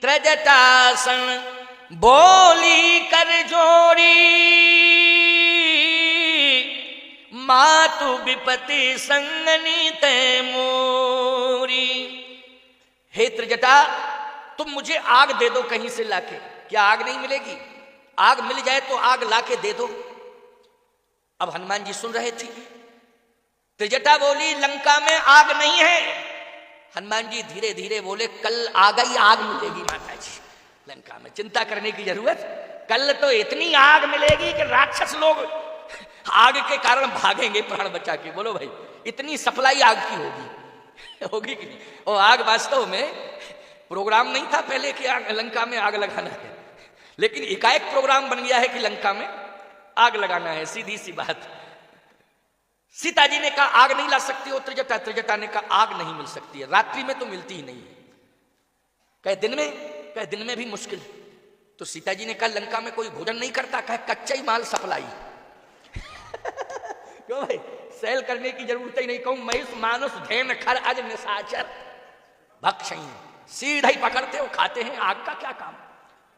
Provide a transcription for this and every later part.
त्रजटासन बोली कर जोड़ी, मातु विपति संगनी ते मोरी। हे त्रिजटा, तुम मुझे आग दे दो कहीं से लाके। क्या आग नहीं मिलेगी? आग मिल जाए तो आग लाके दे दो। अब हनुमान जी सुन रहे थे। त्रिजटा बोली लंका में आग नहीं है। हनुमान जी धीरे धीरे बोले कल आ गई आग मिलेगी माता जी लंका में, चिंता करने की जरूरत। कल तो इतनी आग मिलेगी कि राक्षस लोग आग के कारण भागेंगे प्राण बचा के। बोलो भाई, इतनी सप्लाई आग की होगी होगी कि नहीं? और आग वास्तव में प्रोग्राम नहीं था पहले कि लंका में आग लगाना है, लेकिन एकाएक प्रोग्राम बन गया है कि लंका में आग लगाना है। सीधी सी बात। सीता जी ने कहा आग नहीं ला सकती हो त्रिजटा। त्रिजटा ने कहा आग नहीं मिल सकती है, रात्रि में तो मिलती ही नहीं है। कहे दिन में? कहे दिन में भी मुश्किल। तो सीता जी ने कहा लंका में कोई भोजन नहीं करता। कहे कच्चा ही माल सप्लाई। क्यों भाई, सेल करने की जरूरत ही नहीं। कहूं महिष मानुष धेन खर अज निशाचर भक्षण, सीधा ही पकड़ते हो खाते हैं। आग का क्या काम,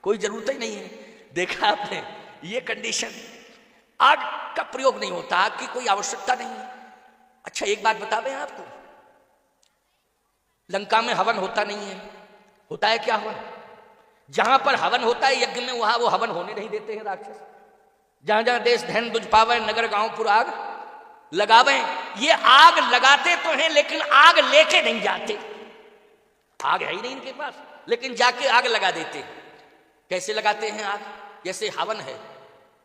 कोई जरूरत ही नहीं है। देखा आपने ये कंडीशन, आग का प्रयोग नहीं होता, आग की कोई आवश्यकता नहीं है। अच्छा एक बात बता दें आपको, लंका में हवन होता नहीं है। होता है क्या हवन? जहां पर हवन होता है यज्ञ में, वहां वो हवन होने नहीं देते हैं राक्षस। जहां जहां देश धन दुज पावे, नगर गांव पुर आग लगावे। ये आग लगाते तो हैं लेकिन आग लेके नहीं जाते। आग है ही नहीं इनके पास, लेकिन जाके आग लगा देते। कैसे लगाते हैं आग? जैसे हवन है,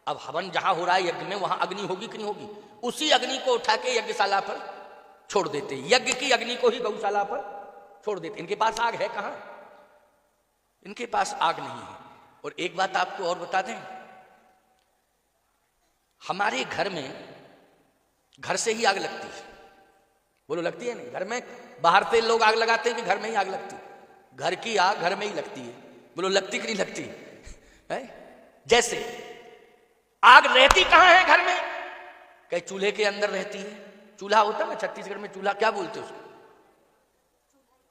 अब हवन जहां हो रहा है यज्ञ में, वहां अग्नि होगी कि नहीं होगी? उसी अग्नि को उठा के यज्ञशाला पर छोड़ देते। यज्ञ की अग्नि को ही गौशाला पर छोड़ देते। इनके पास आग है कहां? इनके पास आग नहीं है। और एक बात आपको और बता दें, हमारे घर में घर से ही आग लगती है। बोलो लगती है नहीं? घर में बाहर से लोग आग लगाते हैं कि घर में ही आग लगती है? घर की आग घर में ही लगती है। बोलो लगती कि नहीं लगती है? जैसे आग रहती कहां है घर में? कहीं चूल्हे के अंदर रहती है। चूल्हा होता है ना छत्तीसगढ़ में, चूल्हा क्या बोलते हैं उसको?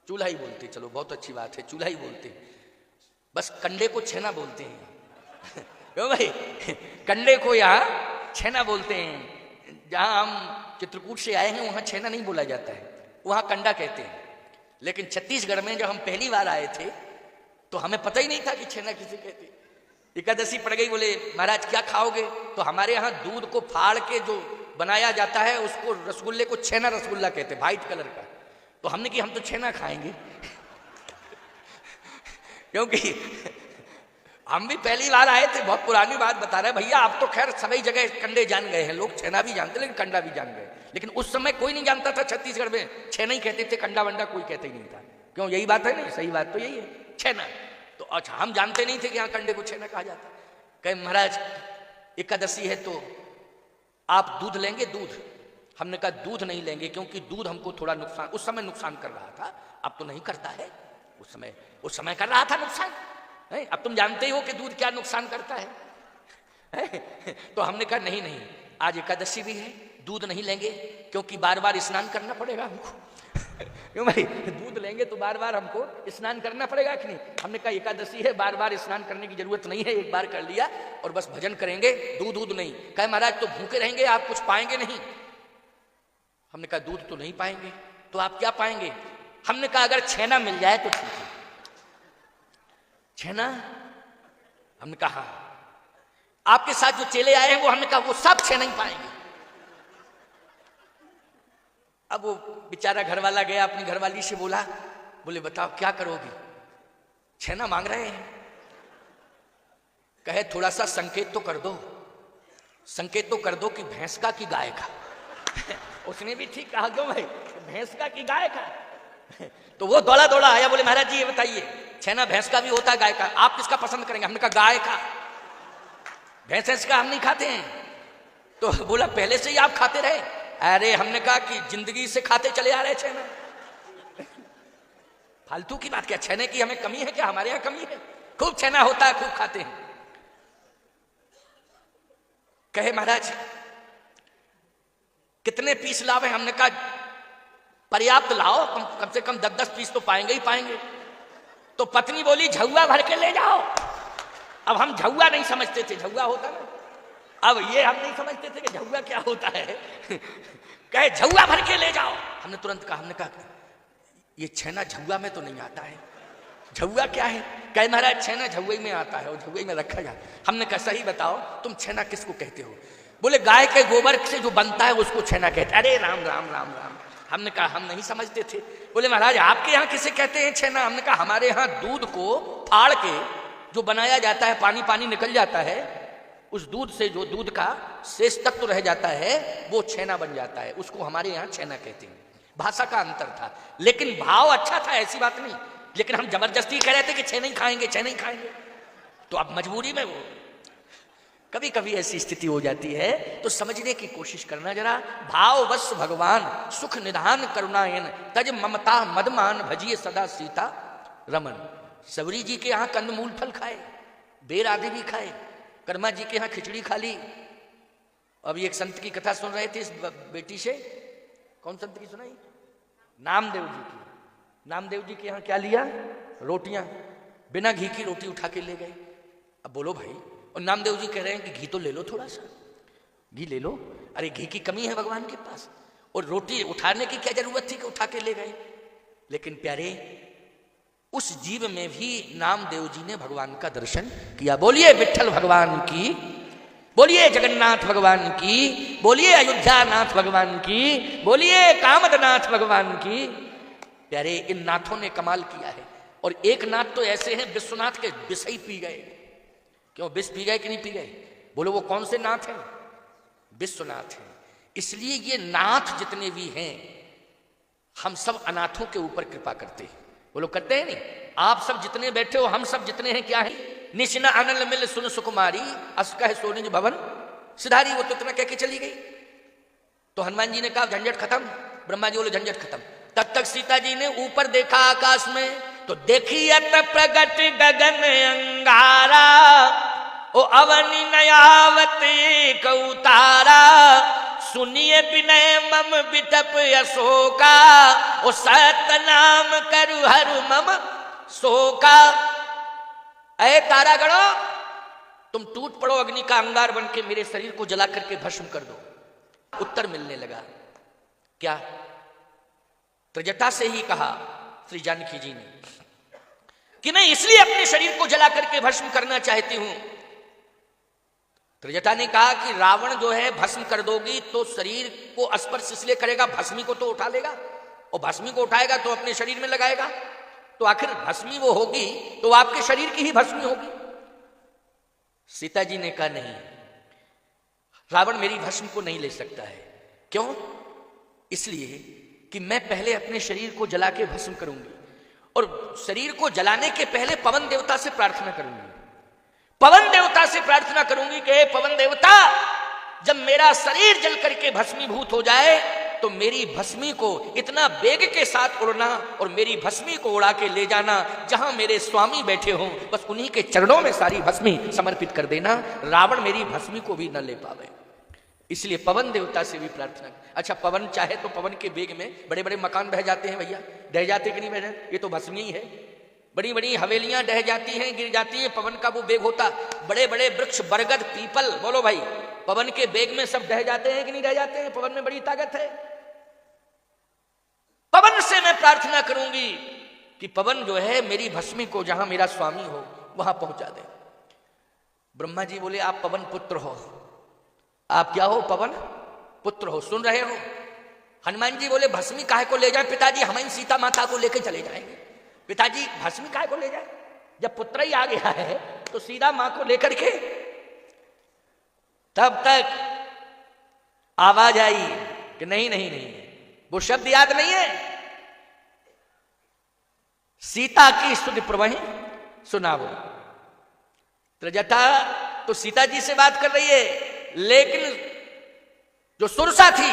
चूल्हा ही बोलते। चलो बहुत अच्छी बात है, चूल्हा ही बोलते। बस कंडे को छेना बोलते हैं। क्यों भाई, कंडे को यहाँ छेना बोलते हैं। जहां हम चित्रकूट से आए हैं वहां छेना नहीं बोला जाता है, वहां कंडा कहते हैं। लेकिन छत्तीसगढ़ में जब हम पहली बार आए थे तो हमें पता ही नहीं था कि छेना किसे कहते। एकादशी पड़ गई, बोले महाराज क्या खाओगे? तो हमारे यहाँ दूध को फाड़ के जो बनाया जाता है उसको, रसगुल्ले को छेना रसगुल्ला कहते हैं, व्हाइट कलर का। तो हमने कि हम तो छेना खाएंगे। क्योंकि हम भी पहली बार आए थे, बहुत पुरानी बात बता रहे हैं भैया। आप तो खैर सभी जगह कंडे जान गए हैं, लोग छेना भी जानते लेकिन कंडा भी जान गए। लेकिन उस समय कोई नहीं जानता था छत्तीसगढ़ में, छेना ही कहते थे, कंडा वंडा कोई कहते ही नहीं था। क्यों? यही बात है नहीं? सही बात तो यही है, छेना। तो अच्छा हम जानते नहीं थे कि यहाँ कंडे को छेना कहा जाता। कहे महाराज एकादशी है तो आप दूध लेंगे? दूध? हमने कहा दूध नहीं लेंगे क्योंकि दूध हमको थोड़ा नुकसान, उस समय नुकसान कर रहा था, अब तो नहीं करता है। उस समय कर रहा था नुकसान है, अब तुम जानते ही हो कि दूध क्या नुकसान करता है। तो हमने कहा नहीं नहीं, आज एकादशी भी है, दूध नहीं लेंगे क्योंकि बार बार स्नान करना पड़ेगा हमको। क्यों भाई, दूध लेंगे तो बार बार हमको स्नान करना पड़ेगा कि नहीं? हमने कहा एकादशी है, बार बार स्नान करने की जरूरत नहीं है, एक बार कर लिया और बस भजन करेंगे, दूध नहीं। कहे महाराज तो भूखे रहेंगे, आप कुछ पाएंगे नहीं। हमने कहा दूध तो नहीं पाएंगे, तो आप क्या पाएंगे? हमने कहा अगर छेना मिल जाए तो ठीक है। छेना? हमने कहा आपके साथ जो चेले आए हैं वो, हमने कहा वो सब छेना ही पाएंगे। अब वो बेचारा घर वाला गया, अपनी घरवाली से बोला, बोले बताओ क्या करोगी? छेना मांग रहे हैं। कहे थोड़ा सा संकेत तो कर दो, संकेत तो कर दो कि भैंस का कि गाय का। उसने भी ठीक कहा, क्यों भाई, भैंस का कि गाय का? तो वो दौड़ा दौड़ा आया, बोले महाराज जी ये बताइए, छेना भैंस का भी होता है गाय का, आप किसका पसंद करेंगे? हमने कहा गाय का। भैंस का हम नहीं खाते हैं। तो बोला पहले से ही आप खाते रहे? अरे हमने कहा कि जिंदगी से खाते चले आ रहे छेना। फालतू की बात क्या, छेने की हमें कमी है क्या? हमारे यहाँ कमी है, खूब छेना होता है, खूब खाते हैं। कहे महाराज कितने पीस लावे? हमने कहा पर्याप्त लाओ, कम से कम 10-10 पीस तो पाएंगे ही पाएंगे। तो पत्नी बोली झौआ भर के ले जाओ। अब हम झौआ नहीं समझते थे, झौआ होता ना, अब ये हम नहीं समझते थे कि झौआ क्या होता है। कहे झौआ भर के ले जाओ। हमने तुरंत कहा, हमने कहा ये छेना झौआ में तो नहीं आता है, झौआ क्या है? कहे महाराज छेना झौए में आता है और झौए में रखा जाता है। हमने कहा सही बताओ तुम छेना किसको कहते हो? बोले गाय के गोबर से जो बनता है उसको छेना कहते हैं। अरे राम राम राम राम। हमने कहा हम नहीं समझते थे। बोले महाराज आपके यहाँ किसे कहते हैं छेना? हमने कहा हमारे यहाँ दूध को फाड़ के जो बनाया जाता है, पानी पानी निकल जाता है, उस दूध से जो दूध का शेष तत्व रह जाता है वो छेना बन जाता है, उसको हमारे यहाँ छेना कहते हैं। भाषा का अंतर था, लेकिन भाव अच्छा था, ऐसी बात नहीं। लेकिन हम जबरदस्ती कह रहे थे कि छेना ही खाएंगे, छेना ही खाएंगे। तो अब मजबूरी में वो कभी कभी ऐसी स्थिति हो जाती है, तो समझने की कोशिश करना जरा। भाववश भगवान सुख निधान करुणायन तज ममता मदमान भजिए सदा सीता रमन। सबरी जी के यहाँ कंदमूल फल खाए, बेर आदि भी खाए, कर्मा जी के यहाँ खिचड़ी खा ली। अभी एक संत की कथा सुन रहे थे इस बेटी से, कौन संत की सुनाई? नामदेव जी की। नामदेव जी के यहाँ क्या लिया? रोटियां, बिना घी की रोटी उठा के ले गए। अब बोलो भाई, और नामदेव जी कह रहे हैं कि घी तो ले लो, थोड़ा सा घी ले लो। अरे घी की कमी है भगवान के पास, और रोटी उठाने की क्या जरूरत थी कि उठा के ले गए? लेकिन प्यारे, उस जीव में भी नामदेव जी ने भगवान का दर्शन किया। बोलिए विठ्ठल भगवान की, बोलिए जगन्नाथ भगवान की, बोलिए अयोध्यानाथ भगवान की, बोलिए कामदनाथ भगवान की। प्यारे, इन नाथों ने कमाल किया है। और एक नाथ तो ऐसे हैं विश्वनाथ के विष ही पी गए। क्यों विष पी गए कि नहीं पी गए? बोलो वो कौन से नाथ हैं? विश्वनाथ हैं। इसलिए ये नाथ जितने भी हैं, हम सब अनाथों के ऊपर कृपा करते हैं। वो लोग करते हैं नहीं? आप सब जितने बैठे हो, हम सब जितने हैं, क्या है? निशिना आनंद मिल सुन सुकुमारी अस्क है सोनिज भवन सिधारी। वो तो इतना कह के चली गई। तो हनुमान जी ने कहा झंझट खत्म, ब्रह्मा जी बोले झंझट खत्म। तब तक सीता जी ने ऊपर देखा आकाश में, तो देखिए प्रगट गगन अंगारा, ओ अवनि नयावती कौतारा, सुनिए विनय मम बिटप अशोका, ओ सतनाम करु हरु मम शोका। अरे तारागणों, तुम टूट पड़ो अग्नि का अंगार बन के, मेरे शरीर को जला करके भस्म कर दो। उत्तर मिलने लगा। क्या? त्रिजटा से ही कहा श्री जानकी जी ने कि मैं इसलिए अपने शरीर को जला करके भस्म करना चाहती हूं। त्रिजटा ने कहा कि रावण जो है भस्म कर दोगी तो शरीर को स्पर्श इसलिए करेगा, भस्मी को तो उठा लेगा, और भस्मी को उठाएगा तो अपने शरीर में लगाएगा, तो आखिर भस्मी वो होगी तो आपके शरीर की ही भस्मी होगी। सीता जी ने कहा नहीं, रावण मेरी भस्म को नहीं ले सकता है। क्यों? इसलिए कि मैं पहले अपने शरीर को जला के भस्म करूंगी, और शरीर को जलाने के पहले पवन देवता से प्रार्थना करूंगी। पवन देवता से प्रार्थना करूंगी कि पवन देवता, जब मेरा शरीर जल करके भस्मीभूत हो जाए तो मेरी भस्मी को इतना वेग के साथ उड़ना और मेरी भस्मी को उड़ा के ले जाना जहां मेरे स्वामी बैठे हों, बस उन्हीं के चरणों में सारी भस्मी समर्पित कर देना, रावण मेरी भस्मी को भी न ले पावे। इसलिए पवन देवता से भी प्रार्थना। अच्छा, पवन चाहे तो पवन के वेग में बड़े बड़े मकान बह जाते हैं भैया, ढह जाते कि नहीं बह जाते? ये तो भस्मी ही है। बड़ी बड़ी हवेलियां ढह जाती हैं, गिर जाती हैं, पवन का वो वेग होता। बड़े बड़े वृक्ष, बरगद, पीपल, बोलो भाई, पवन के वेग में सब ढह जाते हैं कि नहीं ढह जाते हैं? पवन में बड़ी ताकत है। पवन से मैं प्रार्थना करूंगी कि पवन जो है मेरी भस्मी को जहां मेरा स्वामी हो वहां पहुंचा दे। ब्रह्मा जी बोले आप पवन पुत्र हो। आप क्या हो? पवन पुत्र हो। सुन रहे हो? हनुमान जी बोले भस्मी काहे को ले जाए पिताजी, हम इन सीता माता को लेकर चले जाएंगे। पिताजी भस्मी काहे को ले जाए? जब पुत्र ही आ गया है तो सीधा मां को लेकर के। तब तक आवाज आई कि नहीं नहीं नहीं, वो शब्द याद नहीं है। सीता की स्तुति प्रवही सुनाओ। त्रिजटा तो सीता जी से बात कर रही है, लेकिन जो सुरसा थी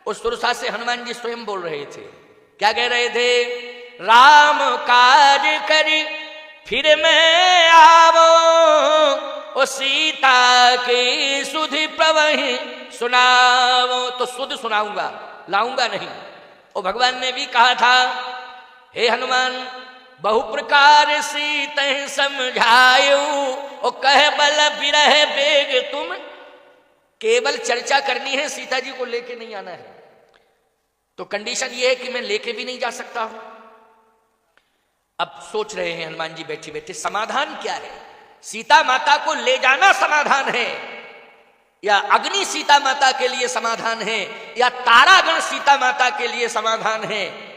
उस सुरसा से हनुमान जी स्वयं बोल रहे थे। क्या कह रहे थे? राम काज करी फिर मैं आवो, ओ सीता की सुधि प्रवही सुनाओ। तो सुध सुनाऊंगा, लाऊंगा नहीं। और भगवान ने भी कहा था, हे हनुमान, बहु प्रकार सीत समझायो, और कह बल बिरह बेग तुम। केवल चर्चा करनी है, सीता जी को लेके नहीं आना है। तो कंडीशन ये है कि मैं लेके भी नहीं जा सकता हूं। अब सोच रहे हैं हनुमान जी बैठे बैठे समाधान क्या है। सीता माता को ले जाना समाधान है, या अग्नि सीता माता के लिए समाधान है, या तारागण सीता माता के लिए समाधान है,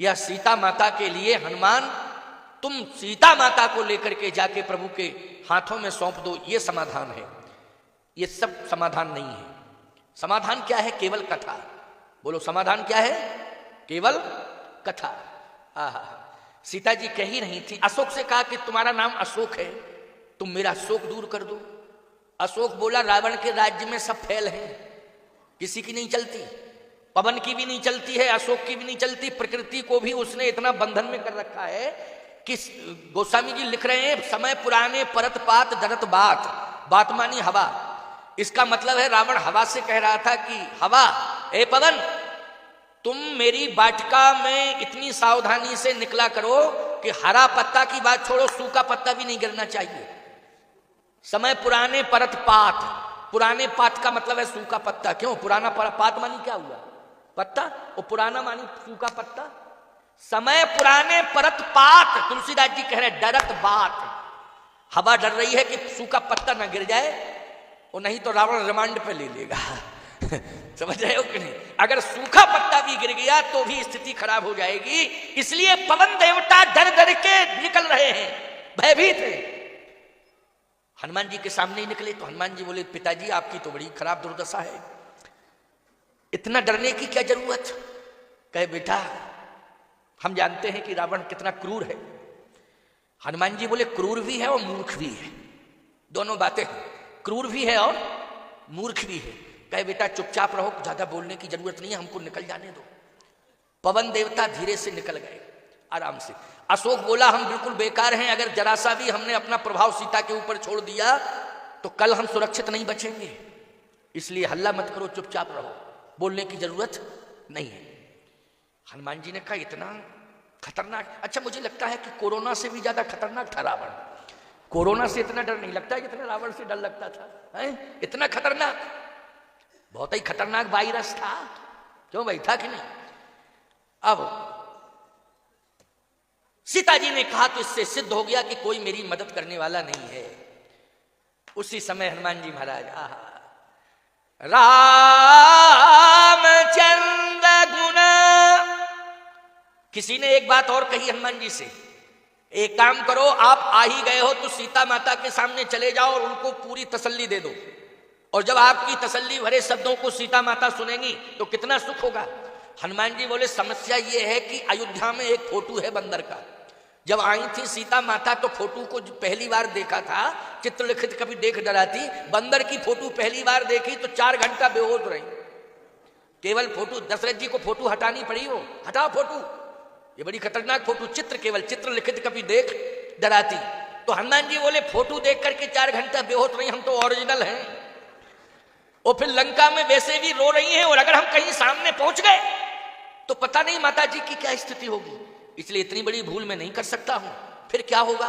या सीता माता के लिए हनुमान तुम सीता माता को लेकर के जाके प्रभु के हाथों में सौंप दो, ये समाधान है। ये सब समाधान नहीं है। समाधान क्या है? केवल कथा। बोलो समाधान क्या है? केवल कथा। आहा, सीता जी कह ही रही थी, अशोक से कहा कि तुम्हारा नाम अशोक है, तुम मेरा शोक दूर कर दो। अशोक बोला रावण के राज्य में सब फैल हैं, किसी की नहीं चलती, पवन की भी नहीं चलती है, अशोक की भी नहीं चलती। प्रकृति को भी उसने इतना बंधन में कर रखा है कि गोस्वामी जी लिख रहे हैं, समय पुराने परत पात दरत बात, बात मानी हवा। इसका मतलब है रावण हवा से कह रहा था कि हवा, ए पवन, तुम मेरी वाटिका में इतनी सावधानी से निकला करो कि हरा पत्ता की बात छोड़ो, सूखा पत्ता भी नहीं गिरना चाहिए। समय पुराने परत पात, पुराने पात का मतलब है सूखा पत्ता। क्यों? पुराना पात मानी क्या हुआ? पत्ता, और पुराना मानी सूखा पत्ता। समय पुराने परत पात, तुलसीदास जी कह रहे डरत बात। हवा डर रही है कि सूखा पत्ता ना गिर जाए, और नहीं तो रावण रिमांड पे ले लेगा। समझ रहे हो कि नहीं? अगर सूखा पत्ता भी गिर गया तो भी स्थिति खराब हो जाएगी। इसलिए पवन देवता डर डर के निकल रहे हैं, भयभीत है। हनुमान जी के सामने ही निकले तो हनुमान जी बोले, पिताजी आपकी तो बड़ी खराब दुर्दशा है, इतना डरने की क्या जरूरत? कहे बेटा हम जानते हैं कि रावण कितना क्रूर है। हनुमान जी बोले क्रूर भी है और मूर्ख भी है, दोनों बातें हैं, क्रूर भी है और मूर्ख भी है। कहे बेटा चुपचाप रहो, ज्यादा बोलने की जरूरत नहीं है, हमको निकल जाने दो। पवन देवता धीरे से निकल गए आराम से। अशोक बोला हम बिल्कुल बेकार हैं, अगर जरा सा भी हमने अपना प्रभाव सीता के ऊपर छोड़ दिया तो कल हम सुरक्षित नहीं बचेंगे, इसलिए हल्ला मत करो, चुपचाप रहो, बोलने की जरूरत नहीं है। हनुमान जी ने कहा इतना खतरनाक? अच्छा मुझे लगता है कि कोरोना से भी ज्यादा खतरनाक था रावण। कोरोना से इतना डर नहीं लगता जितना रावण से डर लगता था, है? इतना खतरनाक, बहुत ही खतरनाक वायरस था। क्यों भाई, था कि नहीं? अब सीता जी ने कहा तो इससे सिद्ध हो गया कि कोई मेरी मदद करने वाला नहीं है। उसी समय हनुमान जी महाराज रामचंद्र गुण। किसी ने एक बात और कही हनुमान जी से, एक काम करो, आप आ ही गए हो तो सीता माता के सामने चले जाओ और उनको पूरी तसल्ली दे दो, और जब आपकी तसल्ली भरे शब्दों को सीता माता सुनेंगी तो कितना सुख होगा। हनुमान जी बोले समस्या ये है कि अयोध्या में एक फोटो है बंदर का। जब आई थी सीता माता तो फोटो को पहली बार देखा था, चित्रलिखित कभी देख डराती, बंदर की फोटो पहली बार देखी तो 4 घंटा बेहोश रही। केवल फोटो, दशरथ जी को फोटो हटानी पड़ी, वो हटाओ फोटो, ये बड़ी खतरनाक फोटो, चित्र केवल चित्रलिखित कभी देख डराती। तो हनुमान जी बोले फोटो देख करके 4 घंटा बेहोश रही, हम तो ओरिजिनल हैं। और फिर लंका में वैसे भी रो रही हैं, और अगर हम कहीं सामने पहुंच गए तो पता नहीं माता जी की क्या स्थिति होगी, इसलिए इतनी बड़ी भूल मैं नहीं कर सकता हूं। फिर क्या होगा?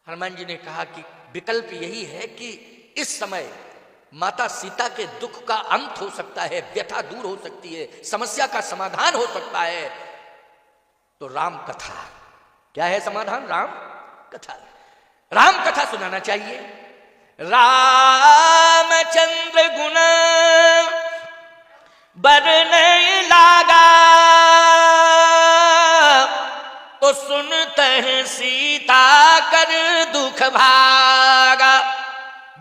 हनुमान जी ने कहा कि विकल्प यही है कि इस समय माता सीता के दुख का अंत हो सकता है, व्यथा दूर हो सकती है, समस्या का समाधान हो सकता है। तो राम कथा, क्या है समाधान? राम कथा, राम कथा सुनाना चाहिए। रामचंद्र गुण बरने लागा, तो सुनते हैं सीता कर दुख भागा।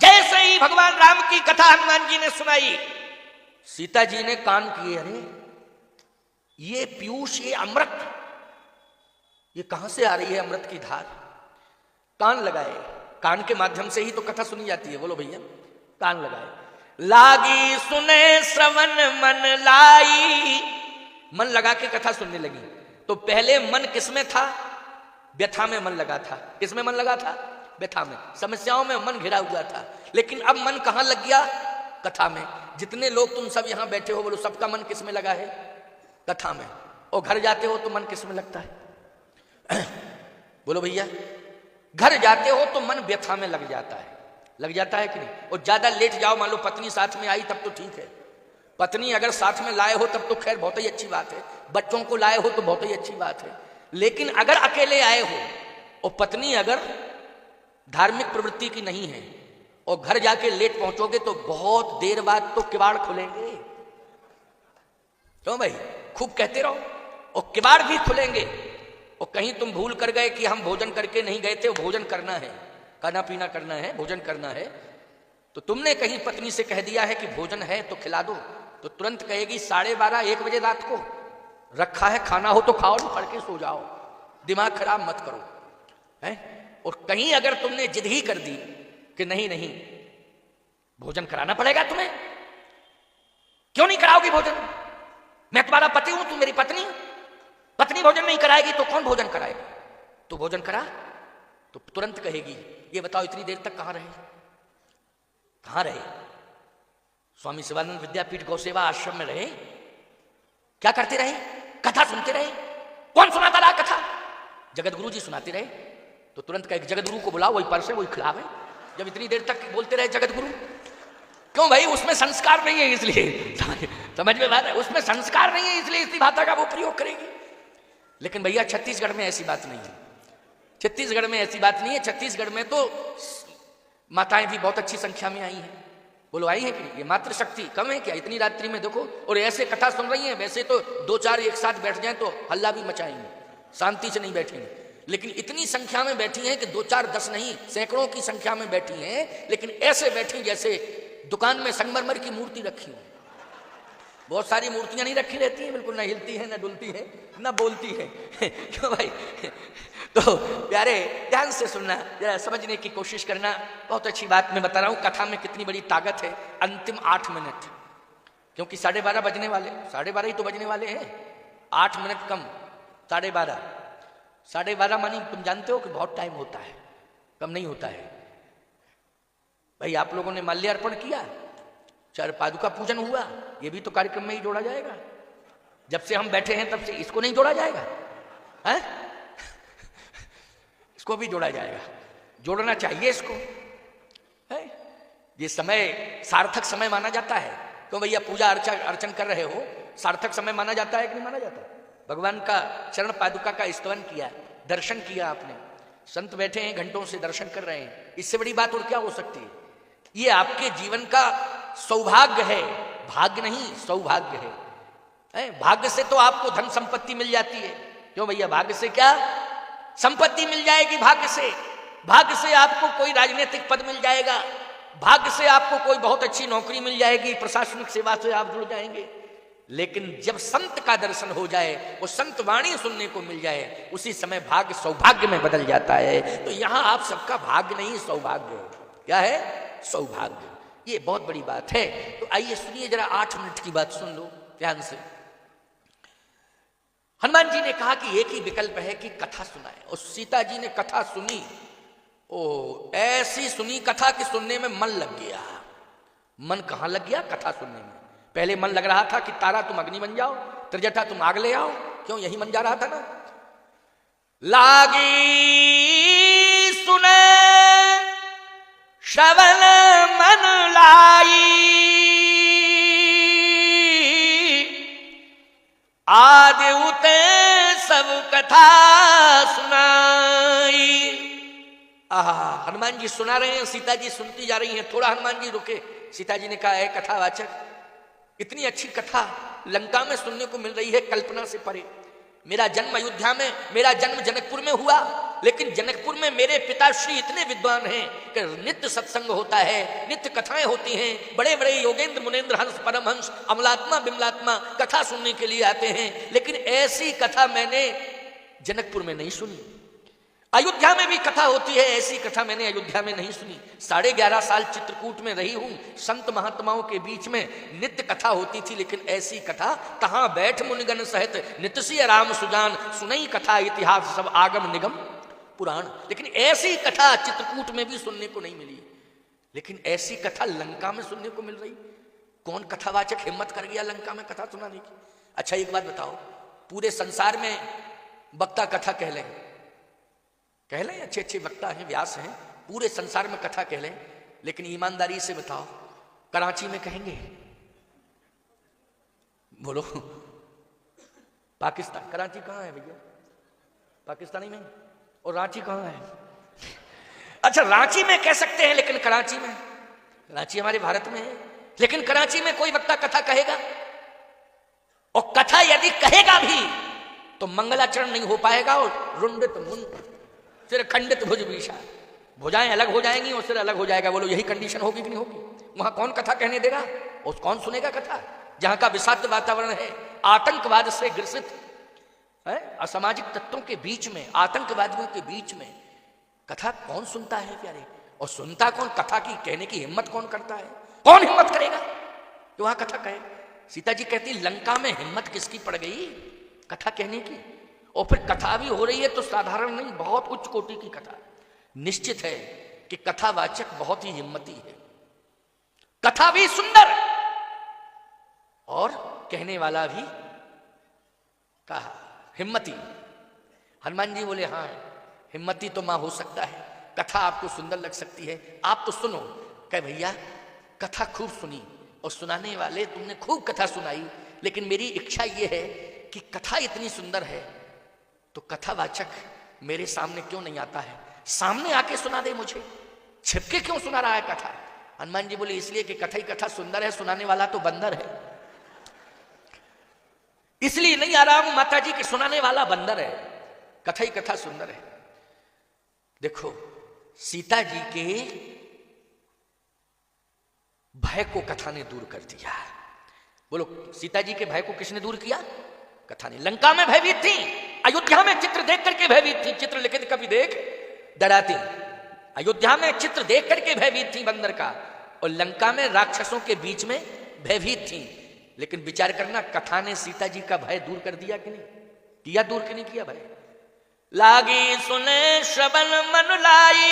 जैसे ही भगवान राम की कथा हनुमान जी ने सुनाई, सीता जी ने कान किए, अरे ये पीयूष, ये अमृत, ये कहां से आ रही है अमृत की धार? कान लगाए, कान के माध्यम से ही तो कथा सुनी जाती है। बोलो भैया, कान लगाए। लागी सुने श्रवण मन लाई, मन लगा के कथा सुनने लगी। तो पहले मन किसमें था? व्यथा में मन लगा था। किसमें मन लगा था? व्यथा में, समस्याओं में मन घिरा हुआ था। लेकिन अब मन कहां लग गया? कथा में। जितने लोग तुम सब यहां बैठे हो, बोलो सबका मन किसमें लगा है? कथा में। और घर जाते हो तो मन किसमें लगता है? बोलो भैया, घर जाते हो तो मन व्यथा में लग जाता है कि नहीं? और ज्यादा लेट जाओ, मान लो पत्नी साथ में आई तब तो ठीक है, पत्नी अगर साथ में लाए हो तब तो खैर बहुत ही अच्छी बात है, बच्चों को लाए हो तो बहुत ही अच्छी बात है। लेकिन अगर अकेले आए हो और पत्नी अगर धार्मिक प्रवृत्ति की नहीं है और घर जाके लेट पहुंचोगे तो बहुत देर बाद तो किवाड़ खुलेंगे। क्यों भाई, खूब कहते रहो और किवाड़ भी खुलेंगे। और कहीं तुम भूल कर गए कि हम भोजन करके नहीं गए थे, भोजन करना है, खाना पीना करना है, भोजन करना है, तो तुमने कहीं पत्नी से कह दिया है कि भोजन है तो खिला दो, तो तुरंत कहेगी 12:30-1 बजे रात को रखा है, खाना हो तो खाओ, नहीं पढ़ के सो जाओ, दिमाग खराब मत करो, है? और कहीं अगर तुमने जिद ही कर दी कि नहीं नहीं भोजन कराना पड़ेगा तुम्हें, क्यों नहीं कराओगी भोजन, मैं तुम्हारा पति हूं, तुम मेरी पत्नी, पत्नी भोजन नहीं कराएगी तो कौन भोजन कराएगा, तो भोजन करा, तो तुरंत कहेगी ये बताओ इतनी देर तक कहां रहे? स्वामी शिवानंद विद्यापीठ गौसेवा आश्रम में रहे, क्या करते रहे? कथा सुनते रहे। कौन सुनाता रहा कथा? जगत गुरु जी सुनाते रहे। तो तुरंत कहे जगत गुरु को बुलाओ, वही परसे वही खिलावे। जब इतनी देर तक बोलते रहे जगत गुरु, क्यों भाई? उसमें संस्कार नहीं है इसलिए, समझ में बात है, उसमें संस्कार नहीं है इसलिए इसी भाषा का वो प्रयोग करेगी। लेकिन भैया छत्तीसगढ़ में ऐसी बात नहीं है, छत्तीसगढ़ में ऐसी बात नहीं है। छत्तीसगढ़ में तो माताएं भी बहुत अच्छी संख्या में आई हैं। बोलो आई है कि नहीं? ये मातृशक्ति कम है क्या इतनी रात्रि में? देखो, और ऐसे कथा सुन रही हैं, वैसे तो 2-4 एक साथ बैठ जाएं तो हल्ला भी मचाएंगे, शांति से नहीं बैठेंगे, लेकिन इतनी संख्या में बैठी हैं कि 2-4-10 नहीं, सैकड़ों की संख्या में बैठी हैं, लेकिन ऐसे बैठी जैसे दुकान में संगमरमर की मूर्ति रखी हो। बहुत सारी मूर्तियां नहीं रखी रहती हैं, बिल्कुल, ना हिलती है, ना डुलती है, ना बोलती है। क्यों भाई? तो प्यारे, ध्यान से सुनना, जरा समझने की कोशिश करना। बहुत अच्छी बात मैं बता रहा हूं, कथा में कितनी बड़ी ताकत है। अंतिम 8 मिनट, क्योंकि 12:30 बजने वाले, 12:30 ही तो बजने वाले हैं, 8 मिनट कम, 12:30। 12:30 मानी तुम जानते हो कि बहुत टाइम होता है, कम नहीं होता है भाई। आप लोगों ने माल्यार्पण किया, चार पादुका पूजन हुआ, ये भी तो कार्यक्रम में ही जोड़ा जाएगा। जब से हम बैठे हैं तब से इसको नहीं जोड़ा जाएगा, है? इसको भी जोड़ा जाएगा, जोड़ना चाहिए इसको, है? ये समय सार्थक समय माना जाता है। क्यों भैया, पूजा अर्चन कर रहे हो, सार्थक समय माना जाता है कि नहीं माना जाता? भगवान का चरण पादुका का स्तवन किया, दर्शन किया आपने, संत बैठे हैं घंटों से दर्शन कर रहे हैं, इससे बड़ी बात और क्या हो सकती है? ये आपके जीवन का सौभाग्य है, भाग्य नहीं, सौभाग्य है। भाग्य से तो आपको धन संपत्ति मिल जाती है। क्यों भैया, भाग्य से क्या संपत्ति मिल जाएगी? भाग्य से आपको कोई राजनीतिक पद मिल जाएगा, भाग्य से आपको कोई बहुत अच्छी नौकरी मिल जाएगी, प्रशासनिक सेवा से आप जुड़ जाएंगे। लेकिन जब संत का दर्शन हो जाए, वो संत वाणी सुनने को मिल जाए, उसी समय भाग्य सौभाग्य में बदल जाता है। तो यहां आप सबका भाग्य नहीं, सौभाग्य है। क्या है? सौभाग्य। ये बहुत बड़ी बात है। तो आइए सुनिए जरा, 8 मिनट की बात सुन लो ध्यान से। हनुमान जी ने कहा कि एक ही विकल्प है कि कथा सुनाए, और सीता जी ने कथा सुनी। ओ, ऐसी सुनी कथा कि सुनने में मन लग गया। मन कहां लग गया? कथा सुनने में। पहले मन लग रहा था कि तारा तुम अग्नि बन जाओ, त्रिजटा तुम आग ले आओ। क्यों? यही मन जा रहा था ना। लागी सुने श्रवण मन लाई, आदि उते सब कथा सुनाई। हनुमान जी सुना रहे हैं, सीता जी सुनती जा रही हैं। थोड़ा हनुमान जी रुके, सीता जी ने कहा, है कथावाचक, इतनी अच्छी कथा लंका में सुनने को मिल रही है, कल्पना से परे। मेरा जन्म अयोध्या में, मेरा जन्म जनकपुर में हुआ, लेकिन जनकपुर में मेरे पिताश्री इतने विद्वान हैं कि नित्य सत्संग होता है, नित्य कथाएं होती हैं। बड़े बड़े योगेंद्र मुनेन्द्र हंस परमहंस अमलात्मा बिमलात्मा कथा सुनने के लिए आते हैं, लेकिन ऐसी कथा मैंने जनकपुर में नहीं सुनी। अयोध्या में भी कथा होती है, ऐसी कथा मैंने अयोध्या में नहीं सुनी। 11.5 साल चित्रकूट में रही हूं, संत महात्माओं के बीच में नित्य कथा होती थी, लेकिन ऐसी कथा तहां बैठ मुनिगण सहित नितसी राम सुजान, सुनई कथा इतिहास सब आगम निगम पुराण। लेकिन ऐसी कथा चित्रकूट में भी सुनने को नहीं मिली, लेकिन ऐसी कथा लंका में सुनने को मिल रही। कौन कथावाचक हिम्मत कर गया लंका में कथा सुनाने की? अच्छा एक बात बताओ, पूरे संसार में वक्ता कथा कह लें, कह लें, अच्छे अच्छे वक्ता हैं, व्यास हैं, पूरे संसार में कथा कह लें, लेकिन ईमानदारी से बताओ कराची में कहेंगे? बोलो, पाकिस्तान, कराची कहाँ है भैया? पाकिस्तानी में। और रांची कहाँ है? अच्छा, रांची में कह सकते हैं, लेकिन कराची में? कराची हमारे भारत में है, लेकिन कराची में कोई वक्ता कथा कहेगा? और कथा यदि कहेगा भी तो मंगलाचरण नहीं हो पाएगा, और रुंडित मुंड सिर खंडित भुजभीषा, भुजाएं अलग हो जाएंगी और सिर अलग हो जाएगा। बोलो, यही कंडीशन होगी कि नहीं होगी? वहां कौन कथा कहने देगा? और कौन सुनेगा कथा? जहां का विषाक्त वातावरण है, आतंकवाद से ग्रसित है, असामाजिक तत्वों के बीच में, आतंकवादियों के बीच में कथा कौन सुनता है प्यारे? और सुनता कौन? कथा की कहने की हिम्मत कौन करता है? कौन हिम्मत करेगा कि वहां कथा कहे? सीता जी कहती, लंका में हिम्मत किसकी पड़ गई कथा कहने की? और फिर कथा भी हो रही है तो साधारण नहीं, बहुत उच्च कोटि की कथा। निश्चित है कि कथावाचक बहुत ही हिम्मती है, कथा भी सुंदर और कहने वाला भी कहा हिम्मती। हनुमान जी बोले, हाँ हिम्मती तो मां हो सकता है, कथा आपको सुंदर लग सकती है, आप तो सुनो। कहे, भैया कथा खूब सुनी और सुनाने वाले तुमने खूब कथा सुनाई, लेकिन मेरी इच्छा यह है कि कथा इतनी सुंदर है तो कथावाचक मेरे सामने क्यों नहीं आता है? सामने आके सुना दे मुझे, छिपके क्यों सुना रहा है कथा? हनुमान जी बोले, इसलिए कि कथा ही कथा सुंदर है, सुनाने वाला तो बंदर है, इसलिए नहीं आ रहा हूं माता जी कि सुनाने वाला बंदर है, कथा ही कथा सुंदर है। देखो, सीता जी के भय को कथा ने दूर कर दिया। बोलो, सीता जी के भय को किसने दूर किया? कथा ने। लंका में भयभीत थी, अयोध्या में चित्र देख करके भयभीत थी। चित्र लिखित कभी देख डराती, अयोध्या में चित्र देख करके भयभीत थी बंदर का, और लंका में राक्षसों के बीच में भयभीत थी। लेकिन विचार करना, कथा ने सीता जी का भय दूर कर दिया कि नहीं किया? दूर कि नहीं किया भय? लागी सुने श्रवण मन लाई,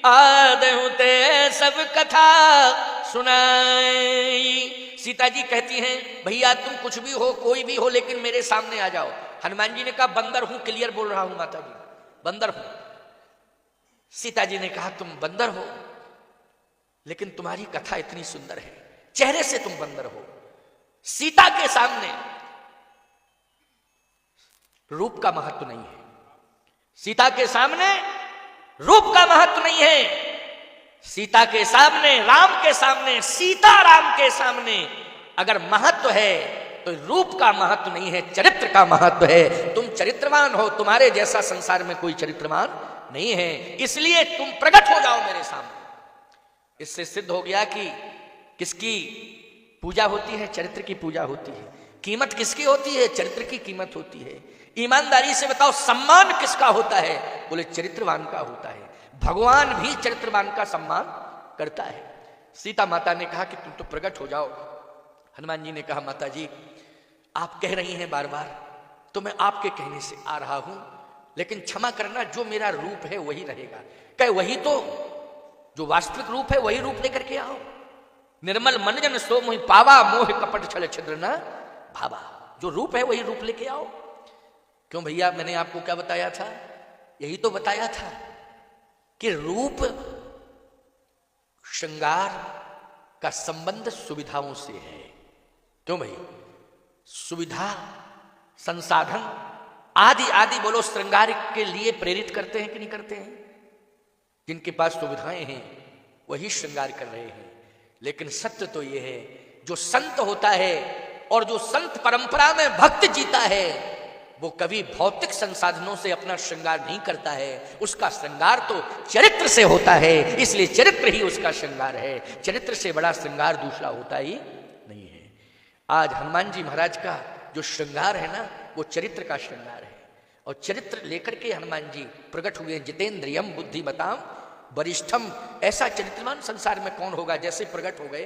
आदहुते सब कथा सुनाई। सीता जी कहती हैं, भैया तुम कुछ भी हो, कोई भी हो, लेकिन मेरे सामने आ जाओ। हनुमान जी ने कहा, बंदर हूं, क्लियर बोल रहा हूं माता जी, बंदर हूं। सीता जी ने कहा, तुम बंदर हो, लेकिन तुम्हारी कथा इतनी सुंदर है, चेहरे से तुम बंदर हो। सीता के सामने रूप का महत्व नहीं है, सीता के सामने रूप का महत्व नहीं है। सीता के सामने, राम के सामने, सीता राम के सामने अगर महत्व है तो रूप का महत्व नहीं है, चरित्र का महत्व है। तुम चरित्रवान हो, तुम्हारे जैसा संसार में कोई चरित्रवान नहीं है, इसलिए तुम प्रकट हो जाओ मेरे सामने। इससे सिद्ध हो गया कि किसकी पूजा होती है? चरित्र की पूजा होती है। कीमत किसकी होती है? चरित्र की कीमत होती है। ईमानदारी से बताओ, सम्मान किसका होता है? बोले, चरित्रवान का होता है। भगवान भी चरित्रवान का सम्मान करता है। सीता माता ने कहा कि तुम तो प्रकट हो जाओ। हनुमान जी ने कहा, माता जी आप कह रही हैं बार बार, तो मैं आपके कहने से आ रहा हूं, लेकिन क्षमा करना, जो मेरा रूप है वही रहेगा। कहे, वही तो, जो वास्तविक रूप है वही रूप लेकर के आओ। निर्मल मन जन सो मोहि पावा, मोह कपट छल छिद्र न भावा। जो रूप है वही रूप लेके आओ। क्यों भैया, मैंने आपको क्या बताया था? यही तो बताया था कि रूप श्रृंगार का संबंध सुविधाओं से है। क्यों भाई? सुविधा, संसाधन आदि आदि बोलो, श्रृंगार के लिए प्रेरित करते हैं कि नहीं करते हैं? जिनके पास सुविधाएं हैं वही श्रृंगार कर रहे हैं। लेकिन सत्य तो यह है, जो संत होता है और जो संत परंपरा में भक्त जीता है, वो कभी भौतिक संसाधनों से अपना श्रृंगार नहीं करता है। उसका श्रृंगार तो चरित्र से होता है, इसलिए चरित्र ही उसका श्रृंगार है। चरित्र से बड़ा श्रृंगार दूसरा होता ही नहीं है। आज हनुमान जी महाराज का जो श्रृंगार है ना, वो चरित्र का श्रृंगार है। और चरित्र लेकर के हनुमान जी प्रकट हुए। जितेंद्रियम बुद्धिमताम वरिष्ठम, ऐसा चरित्रवान संसार में कौन होगा? जैसे प्रकट हो गए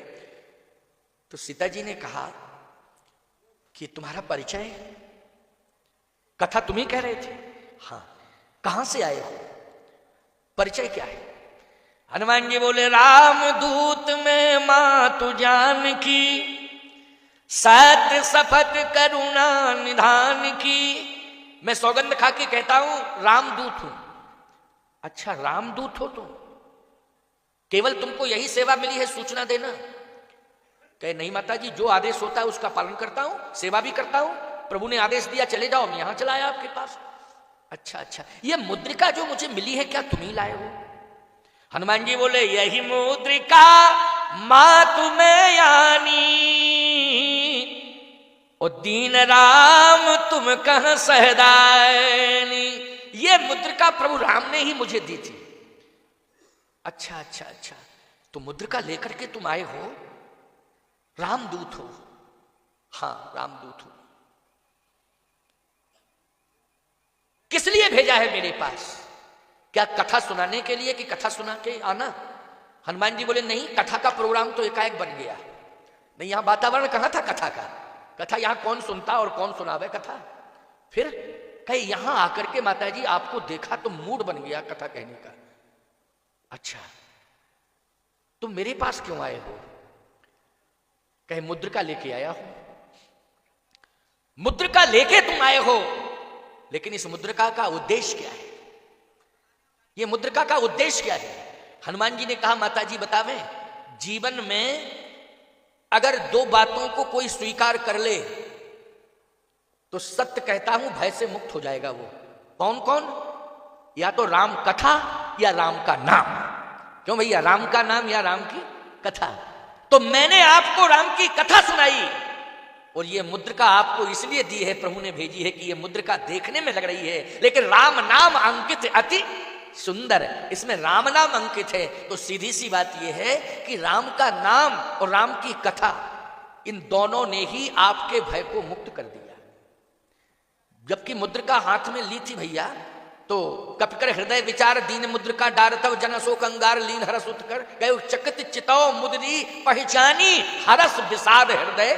तो सीता जी ने कहा कि तुम्हारा परिचय, कथा तुम ही कह रहे थे? हाँ। कहां से आए हो? परिचय क्या है? हनुमान जी बोले, राम दूत में मातु जान की, सत्य शपथ करुणा निधान की, मैं सौगंध खा के कहता हूं रामदूत हूं। अच्छा रामदूत हो तुम, केवल तुमको यही सेवा मिली है सूचना देना? कहे नहीं माता जी, जो आदेश होता है उसका पालन करता हूं, सेवा भी करता हूं। प्रभु ने आदेश दिया चले जाओ, मैं यहां चला आया आपके पास। अच्छा अच्छा, ये मुद्रिका जो मुझे मिली है क्या तुम ही लाए हो? हनुमान जी बोले यही मुद्रिका मां तुम्हें यानी, और दीन राम तुम कहां सहदायनी। ये मुद्रिका प्रभु राम ने ही मुझे दी थी। अच्छा अच्छा अच्छा, तो मुद्रिका लेकर के तुम आए हो, रामदूत हो? हां रामदूत हो। किस लिए भेजा है मेरे पास? क्या कथा सुनाने के लिए कि कथा सुना के आना? हनुमान जी बोले नहीं, कथा का प्रोग्राम तो एकाएक बन गया। नहीं, यहां वातावरण कहां था कथा का? कथा यहां कौन सुनता और कौन सुनावे कथा? फिर कहे यहां आकर के माता जी आपको देखा तो मूड बन गया कथा कहने का। अच्छा, तुम मेरे पास क्यों आए हो? कहे मुद्रिका लेके आया हूं। मुद्रिका लेके तुम आए हो, लेकिन इस मुद्रिका का उद्देश्य क्या है? ये मुद्रिका का उद्देश्य क्या है? हनुमान जी ने कहा माता जी बतावें, जीवन में अगर दो बातों को कोई स्वीकार कर ले तो सत्य कहता हूं भय से मुक्त हो जाएगा। वो कौन कौन? या तो राम कथा या राम का नाम। क्यों भैया, राम का नाम या राम की कथा? तो मैंने आपको राम की कथा सुनाई, और ये मुद्रिका आपको इसलिए दी है, प्रभु ने भेजी है कि ये मुद्रिका देखने में लग रही है लेकिन राम नाम अंकित अति सुंदर, इसमें राम नाम अंकित है। तो सीधी सी बात यह है कि राम का नाम और राम की कथा, इन दोनों ने ही आपके भय को मुक्त कर दिया। जबकि मुद्रिका हाथ में ली थी भैया, तो कपिकर हृदय विचार दीन मुद्रिका डारतव जन शोक अंगार लीन हरस उत्कर गए चकित चितौ मुद्री पहचानी हरस विषाद हृदय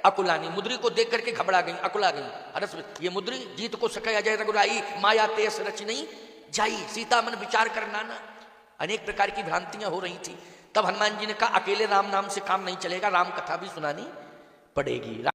अकुलानी। मुद्री को देख करके घबरा गई, अकुला गई, हरस। ये मुद्री जीत को सके अजय रघुराई, माया तेस रच नहीं जाई, सीता मन विचार कर नाना। अनेक प्रकार की भ्रांतियां हो रही थी। तब हनुमान जी ने कहा अकेले राम नाम से काम नहीं चलेगा, राम कथा भी सुनानी पड़ेगी।